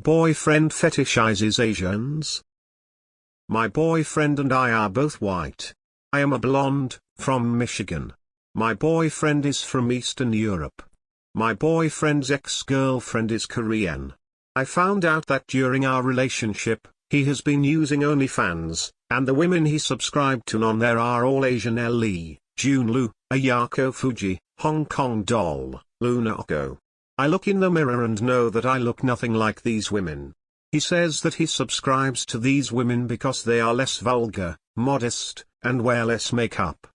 Boyfriend fetishizes Asians. My boyfriend and I are both white. I am a blonde, from Michigan. My boyfriend is from Eastern Europe. My boyfriend's ex-girlfriend is Korean. I found out that during our relationship, he has been using OnlyFans, and the women he subscribed to on there are all Asian: Lee, Junlu, Ayako Fuji, Hong Kong Doll, Lunako. I look in the mirror and know that I look nothing like these women. He says that he subscribes to these women because they are less vulgar, modest, and wear less makeup.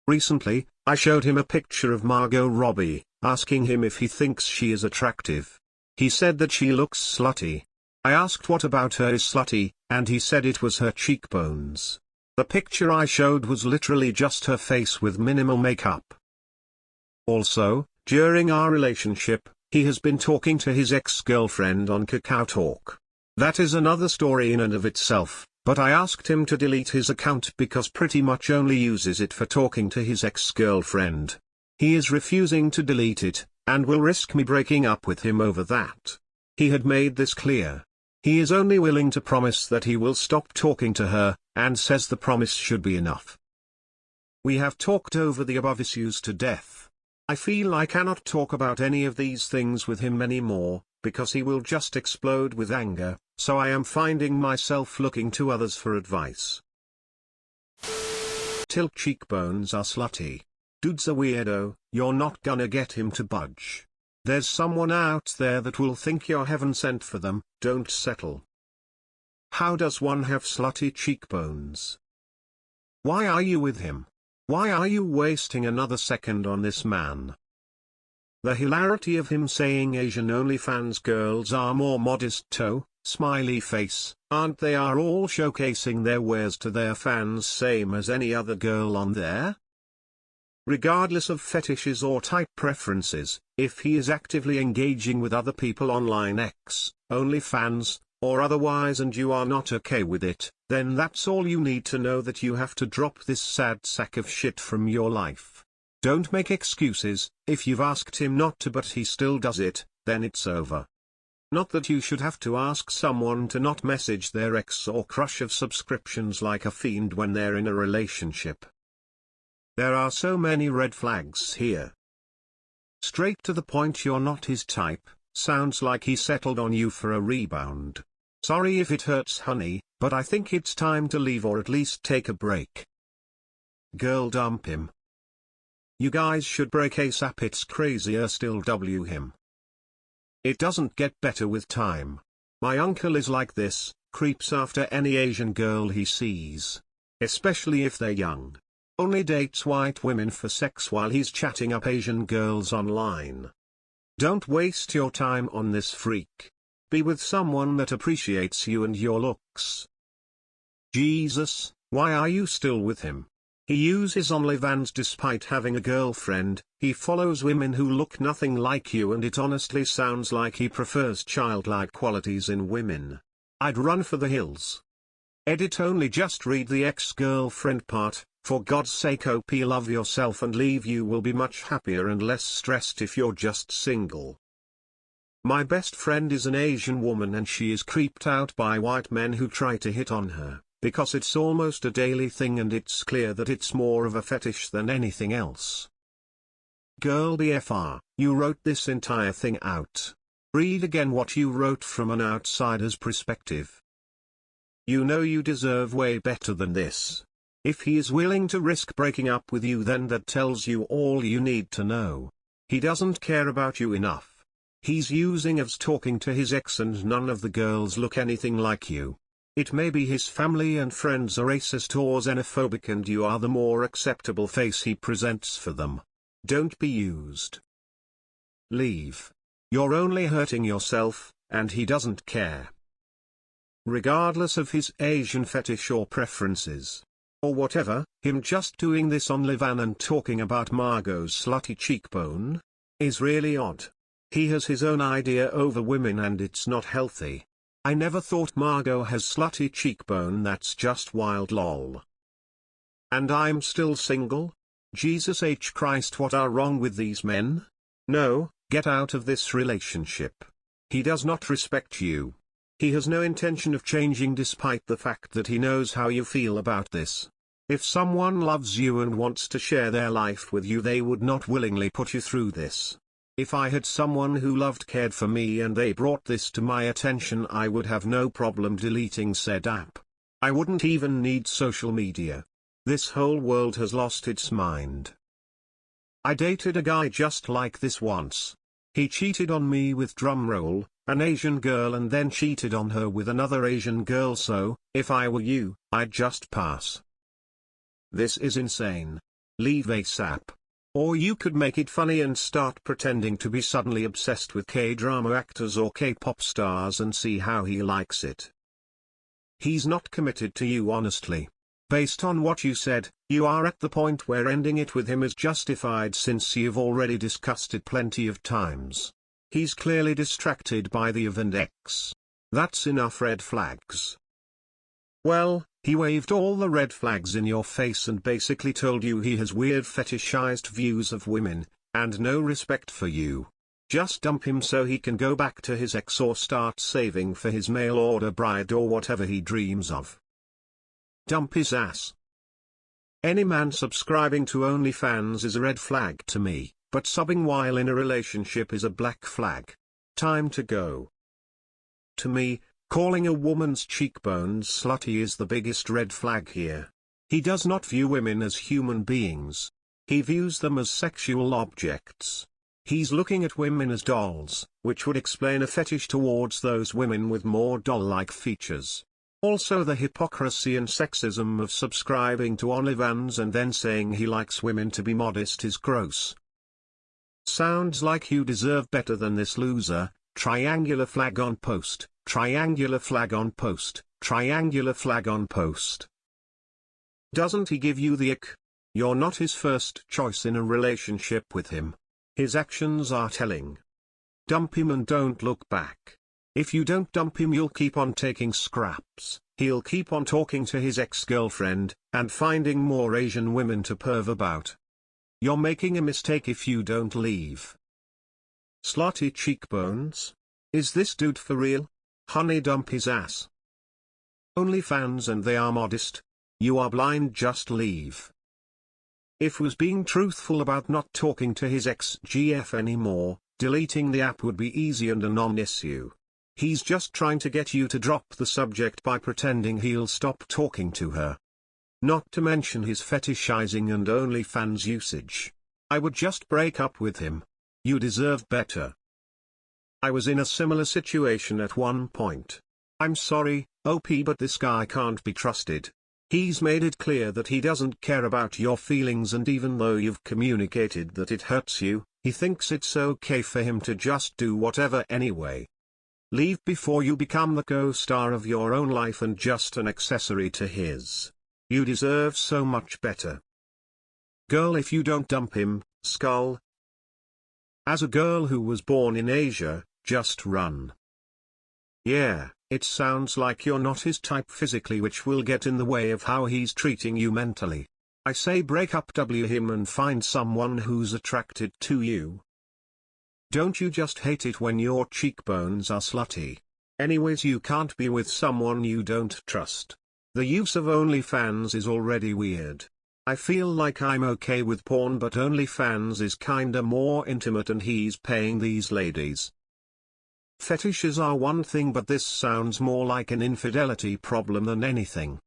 Recently, I showed him a picture of Margot Robbie, asking him if he thinks she is attractive. He said that she looks slutty. I asked what about her is slutty, and he said it was her cheekbones. The picture I showed was literally just her face with minimal makeup. Also, during our relationship, he has been talking to his ex-girlfriend on KakaoTalk. That is another story in and of itself, but I asked him to delete his account because pretty much only uses it for talking to his ex-girlfriend. He is refusing to delete it, and will risk me breaking up with him over that. He had made this clear. He is only willing to promise that he will stop talking to her, and says the promise should be enough. We have talked over the above issues to death. I feel I cannot talk about any of these things with him anymore, because he will just explode with anger, so I am finding myself looking to others for advice. Tilt cheekbones are slutty. Dude's a weirdo, you're not gonna get him to budge. There's someone out there that will think you're heaven sent for them, don't settle. How does one have slutty cheekbones? Why are you with him? Why are you wasting another second on this man? The hilarity of him saying Asian OnlyFans girls are more modest smiley face, aren't they are all showcasing their wares to their fans same as any other girl on there? Regardless of fetishes or type preferences, if he is actively engaging with other people online OnlyFans, or otherwise and you are not okay with it, then that's all you need to know, that you have to drop this sad sack of shit from your life. Don't make excuses. If you've asked him not to but he still does it, then it's over. Not that you should have to ask someone to not message their ex or crush of subscriptions like a fiend when they're in a relationship. There are so many red flags here. Straight to the point, you're not his type, sounds like he settled on you for a rebound. Sorry if it hurts, honey, but I think it's time to leave or at least take a break. Girl, dump him. You guys should break ASAP, it's crazier still. W him. It doesn't get better with time. My uncle is like this, creeps after any Asian girl he sees. Especially if they're young. Only dates white women for sex while he's chatting up Asian girls online. Don't waste your time on this freak. Be with someone that appreciates you and your looks. Jesus, why are you still with him? He uses OnlyFans despite having a girlfriend. He follows women who look nothing like you, and it honestly sounds like he prefers childlike qualities in women. I'd run for the hills. Edit only just read the ex-girlfriend part. For God's sake, OP, love yourself and leave. You will be much happier and less stressed if you're just single. My best friend is an Asian woman and she is creeped out by white men who try to hit on her, because it's almost a daily thing and it's clear that it's more of a fetish than anything else. Girl, BFR, you wrote this entire thing out. Read again what you wrote from an outsider's perspective. You know you deserve way better than this. If he is willing to risk breaking up with you, then that tells you all you need to know. He doesn't care about you enough. He's using as talking to his ex and none of the girls look anything like you. It may be his family and friends are racist or xenophobic and you are the more acceptable face he presents for them. Don't be used. Leave. You're only hurting yourself, and he doesn't care. Regardless of his Asian fetish or preferences. Or whatever, him just doing this on OnlyFans and talking about Margot's slutty cheekbone is really odd. He has his own idea over women and it's not healthy. I never thought Margot has slutty cheekbone, that's just wild, lol. And I'm still single? Jesus H. Christ, what are wrong with these men? No, get out of this relationship. He does not respect you. He has no intention of changing despite the fact that he knows how you feel about this. If someone loves you and wants to share their life with you, they would not willingly put you through this. If I had someone who loved, cared for me and they brought this to my attention, I would have no problem deleting said app. I wouldn't even need social media. This whole world has lost its mind. I dated a guy just like this once. He cheated on me with drumroll, an Asian girl, and then cheated on her with another Asian girl, so, if I were you, I'd just pass. This is insane. Leave ASAP. Or you could make it funny and start pretending to be suddenly obsessed with K-drama actors or K-pop stars and see how he likes it. He's not committed to you honestly. Based on what you said, you are at the point where ending it with him is justified since you've already discussed it plenty of times. He's clearly distracted by the event X. That's enough red flags. Well, he waved all the red flags in your face and basically told you he has weird fetishized views of women, and no respect for you. Just dump him so he can go back to his ex or start saving for his mail order bride or whatever he dreams of. Dump his ass. Any man subscribing to OnlyFans is a red flag to me, but subbing while in a relationship is a black flag. Time to go. To me, calling a woman's cheekbones slutty is the biggest red flag here. He does not view women as human beings. He views them as sexual objects. He's looking at women as dolls, which would explain a fetish towards those women with more doll-like features. Also, the hypocrisy and sexism of subscribing to OnlyFans and then saying he likes women to be modest is gross. Sounds like you deserve better than this loser. Triangular flag on post, triangular flag on post, triangular flag on post. Doesn't he give you the ick? You're not his first choice in a relationship with him. His actions are telling. Dump him and don't look back. If you don't dump him, you'll keep on taking scraps. He'll keep on talking to his ex-girlfriend, and finding more Asian women to perv about. You're making a mistake if you don't leave. Slutty cheekbones? Is this dude for real? Honey, dump his ass. OnlyFans and they are modest? You are blind, just leave. If was being truthful about not talking to his ex-GF anymore, deleting the app would be easy and a non-issue. He's just trying to get you to drop the subject by pretending he'll stop talking to her. Not to mention his fetishizing and OnlyFans usage. I would just break up with him. You deserve better. I was in a similar situation at one point. I'm sorry, OP, but this guy can't be trusted. He's made it clear that he doesn't care about your feelings, and even though you've communicated that it hurts you, he thinks it's okay for him to just do whatever anyway. Leave before you become the co-star of your own life and just an accessory to his. You deserve so much better. Girl, if you don't dump him, skull. As a girl who was born in Asia, just run. Yeah, it sounds like you're not his type physically, which will get in the way of how he's treating you mentally. I say break up him and find someone who's attracted to you. Don't you just hate it when your cheekbones are slutty? Anyways, you can't be with someone you don't trust. The use of OnlyFans is already weird. I feel like I'm okay with porn, but OnlyFans is kinda more intimate and he's paying these ladies. Fetishes are one thing, but this sounds more like an infidelity problem than anything.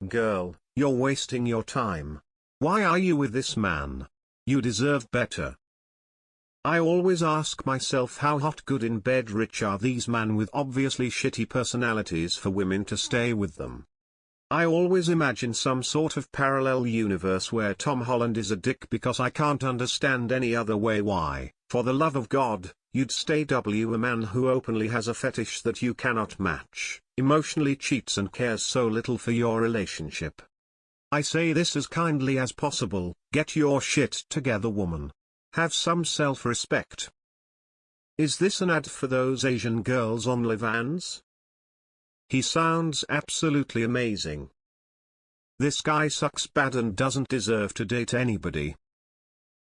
Girl, you're wasting your time. Why are you with this man? You deserve better. I always ask myself how hot, good in bed, rich are these men with obviously shitty personalities for women to stay with them. I always imagine some sort of parallel universe where Tom Holland is a dick because I can't understand any other way. Why, for the love of God, you'd stay a man who openly has a fetish that you cannot match, emotionally cheats and cares so little for your relationship. I say this as kindly as possible, get your shit together, woman. Have some self-respect. Is this an ad for those Asian girls on OnlyFans? He sounds absolutely amazing. This guy sucks bad and doesn't deserve to date anybody.